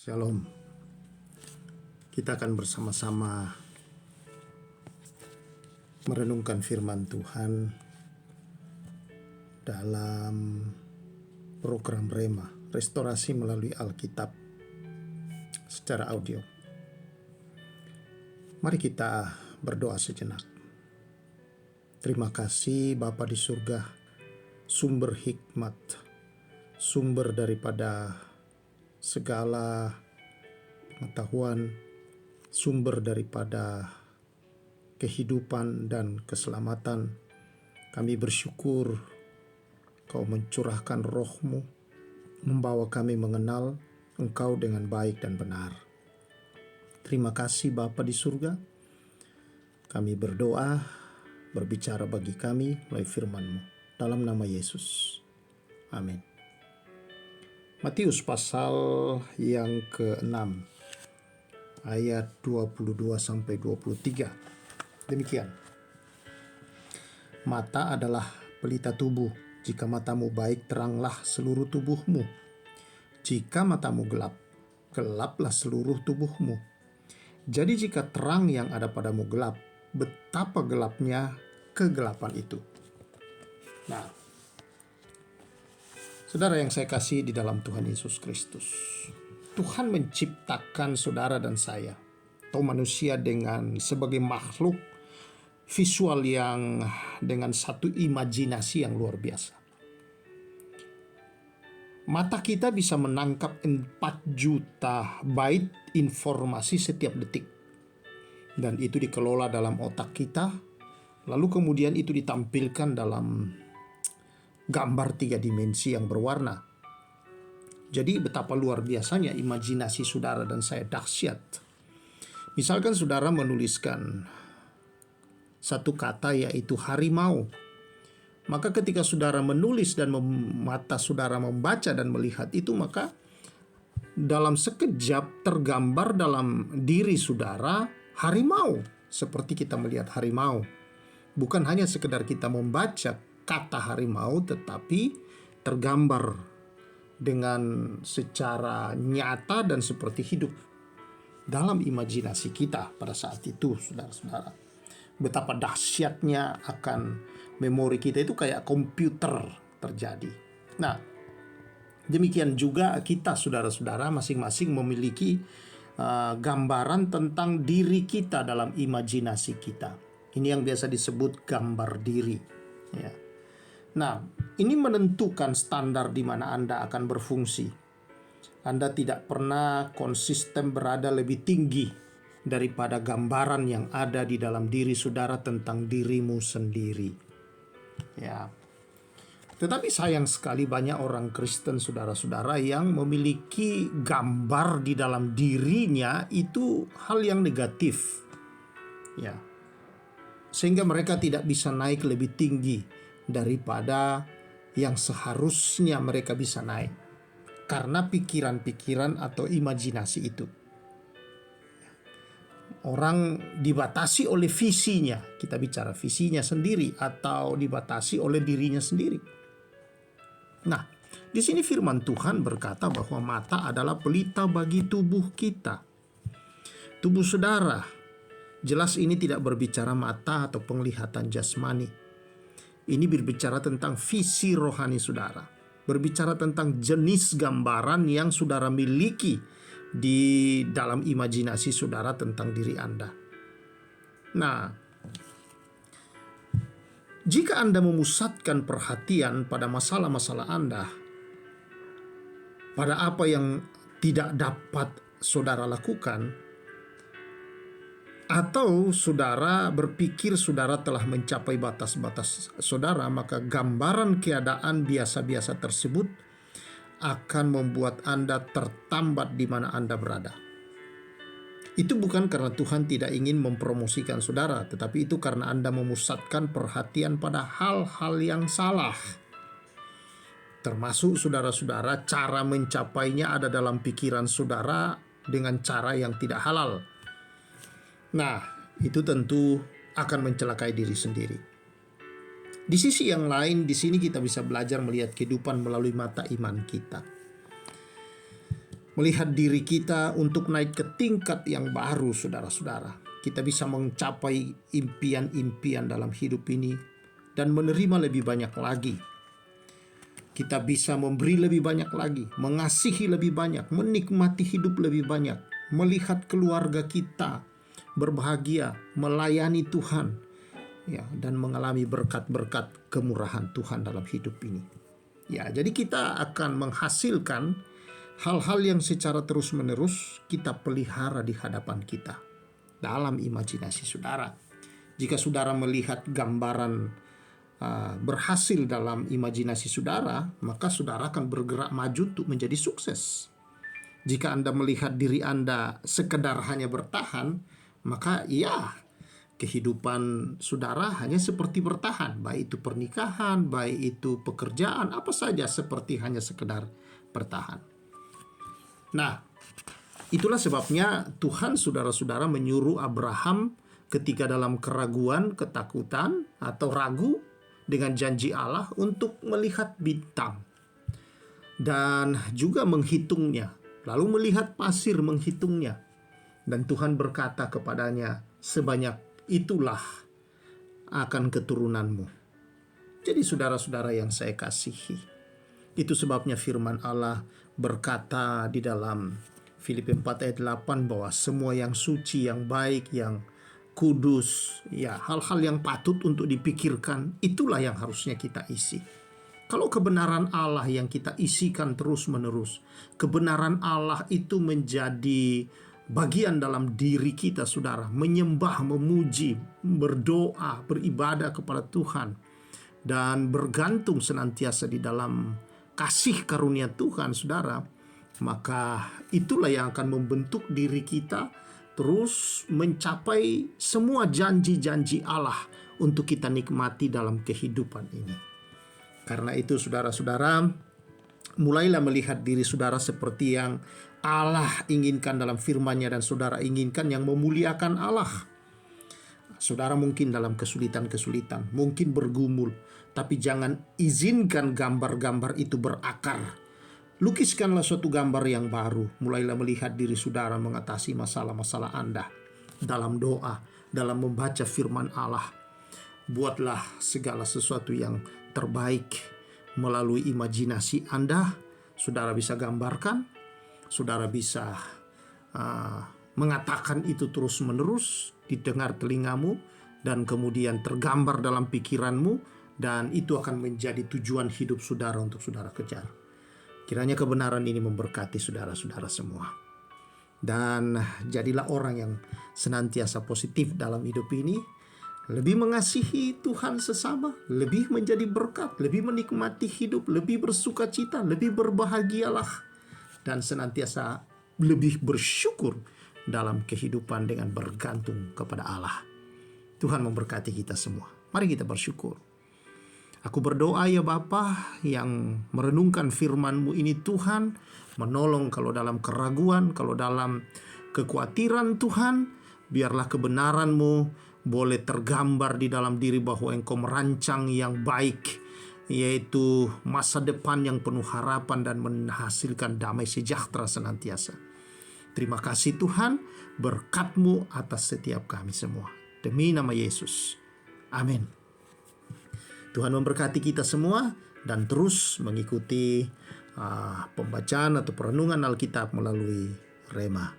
Shalom. Kita akan bersama-sama merenungkan firman Tuhan dalam program Rema, restorasi melalui Alkitab secara audio. Mari kita berdoa sejenak. Terima kasih Bapa di surga, sumber hikmat, sumber daripada segala pengetahuan, sumber daripada kehidupan dan keselamatan. Kami bersyukur Kau mencurahkan roh-Mu, membawa kami mengenal Engkau dengan baik dan benar. Terima kasih Bapa di surga. Kami berdoa, berbicara bagi kami melalui firman-Mu. Dalam nama Yesus. Amin. Matius pasal yang ke-6 ayat 22-23. Demikian. Mata adalah pelita tubuh. Jika matamu baik, teranglah seluruh tubuhmu. Jika matamu gelap, gelaplah seluruh tubuhmu. Jadi jika terang yang ada padamu gelap, betapa gelapnya kegelapan itu. Nah, saudara yang saya kasih di dalam Tuhan Yesus Kristus, Tuhan menciptakan saudara dan saya atau manusia dengan sebagai makhluk visual yang dengan satu imajinasi yang luar biasa. Mata kita bisa menangkap 4 juta byte informasi setiap detik. Dan itu dikelola dalam otak kita, lalu kemudian itu ditampilkan dalam gambar 3 dimensi yang berwarna. Jadi betapa luar biasanya imajinasi saudara dan saya dahsyat. Misalkan saudara menuliskan satu kata yaitu harimau. Maka ketika saudara menulis dan mata saudara membaca dan melihat itu, maka dalam sekejap tergambar dalam diri saudara harimau. Seperti kita melihat harimau. Bukan hanya sekedar kita membaca kata harimau, tetapi tergambar dengan secara nyata dan seperti hidup dalam imajinasi kita pada saat itu, saudara-saudara. Betapa dahsyatnya akan memori kita itu kayak komputer terjadi. Nah, demikian juga kita, saudara-saudara, masing-masing memiliki gambaran tentang diri kita dalam imajinasi kita. Ini yang biasa disebut gambar diri. Ya. Nah, ini menentukan standar di mana Anda akan berfungsi. Anda tidak pernah konsisten berada lebih tinggi daripada gambaran yang ada di dalam diri saudara tentang dirimu sendiri. Ya. Tetapi sayang sekali banyak orang Kristen, saudara-saudara, yang memiliki gambar di dalam dirinya itu hal yang negatif. Ya. Sehingga mereka tidak bisa naik lebih tinggi daripada yang seharusnya mereka bisa naik karena pikiran-pikiran atau imajinasi itu. Orang dibatasi oleh visinya, kita bicara visinya sendiri, atau dibatasi oleh dirinya sendiri. Nah, di sini firman Tuhan berkata bahwa mata adalah pelita bagi tubuh kita. Tubuh saudara, jelas ini tidak berbicara mata atau penglihatan jasmani. Ini berbicara tentang visi rohani saudara. Berbicara tentang jenis gambaran yang saudara miliki di dalam imajinasi saudara tentang diri Anda. Nah, jika Anda memusatkan perhatian pada masalah-masalah Anda, pada apa yang tidak dapat saudara lakukan, atau saudara berpikir saudara telah mencapai batas-batas saudara, maka gambaran keadaan biasa-biasa tersebut akan membuat Anda tertambat di mana Anda berada. Itu bukan karena Tuhan tidak ingin mempromosikan saudara, tetapi itu karena Anda memusatkan perhatian pada hal-hal yang salah. Termasuk saudara-saudara, cara mencapainya ada dalam pikiran saudara dengan cara yang tidak halal. Nah, itu tentu akan mencelakai diri sendiri. Di sisi yang lain, di sini kita bisa belajar melihat kehidupan melalui mata iman kita. melihat diri kita untuk naik ke tingkat yang baru, saudara-saudara. Kita bisa mencapai impian-impian dalam hidup ini dan menerima lebih banyak lagi. Kita bisa memberi lebih banyak lagi, mengasihi lebih banyak, menikmati hidup lebih banyak, melihat keluarga kita berbahagia, melayani Tuhan, ya, dan mengalami berkat-berkat kemurahan Tuhan dalam hidup ini. Ya, jadi kita akan menghasilkan hal-hal yang secara terus-menerus kita pelihara di hadapan kita dalam imajinasi saudara. Jika saudara melihat gambaran berhasil dalam imajinasi saudara, maka saudara akan bergerak maju untuk menjadi sukses. Jika Anda melihat diri Anda sekedar hanya bertahan, maka ya, kehidupan saudara hanya seperti bertahan, baik itu pernikahan, baik itu pekerjaan, apa saja seperti hanya sekedar bertahan. Nah, itulah sebabnya Tuhan, saudara-saudara, menyuruh Abraham ketika dalam keraguan, ketakutan, atau ragu dengan janji Allah untuk melihat bintang dan juga menghitungnya, lalu melihat pasir menghitungnya. Dan Tuhan berkata kepadanya, sebanyak itulah akan keturunanmu. Jadi saudara-saudara yang saya kasihi, itu sebabnya firman Allah berkata di dalam Filipi 4 ayat 8 bahwa semua yang suci, yang baik, yang kudus, ya, hal-hal yang patut untuk dipikirkan, itulah yang harusnya kita isi. Kalau kebenaran Allah yang kita isikan terus-menerus, kebenaran Allah itu menjadi bagian dalam diri kita, saudara, menyembah, memuji, berdoa, beribadah kepada Tuhan, dan bergantung senantiasa di dalam kasih karunia Tuhan, saudara, maka itulah yang akan membentuk diri kita terus mencapai semua janji-janji Allah untuk kita nikmati dalam kehidupan ini. Karena itu, saudara-saudara, mulailah melihat diri saudara seperti yang Allah inginkan dalam firman-Nya, dan saudara inginkan yang memuliakan Allah. Saudara mungkin dalam kesulitan-kesulitan, mungkin bergumul, tapi jangan izinkan gambar-gambar itu berakar. Lukiskanlah suatu gambar yang baru. Mulailah melihat diri saudara mengatasi masalah-masalah Anda dalam doa, dalam membaca firman Allah. Buatlah segala sesuatu yang terbaik melalui imajinasi Anda. Saudara bisa gambarkan, saudara bisa mengatakan itu terus-menerus, didengar telingamu, dan kemudian tergambar dalam pikiranmu, dan itu akan menjadi tujuan hidup saudara untuk saudara kejar. Kiranya kebenaran ini memberkati saudara-saudara semua. Dan jadilah orang yang senantiasa positif dalam hidup ini, lebih mengasihi Tuhan sesama, lebih menjadi berkat, lebih menikmati hidup, lebih bersuka cita, lebih berbahagialah, dan senantiasa lebih bersyukur dalam kehidupan dengan bergantung kepada Allah. Tuhan memberkati kita semua. Mari kita bersyukur. Aku berdoa ya Bapa yang merenungkan firman-Mu ini, Tuhan, menolong kalau dalam keraguan, kalau dalam kekhawatiran, Tuhan, biarlah kebenaran-Mu boleh tergambar di dalam diri bahwa Engkau merancang yang baik, yaitu masa depan yang penuh harapan dan menghasilkan damai sejahtera senantiasa. Terima kasih Tuhan, berkat-Mu atas setiap kami semua. Demi nama Yesus. Amin. Tuhan memberkati kita semua dan terus mengikuti pembacaan atau perenungan Alkitab melalui Rema.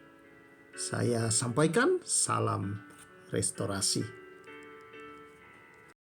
Saya sampaikan salam restorasi.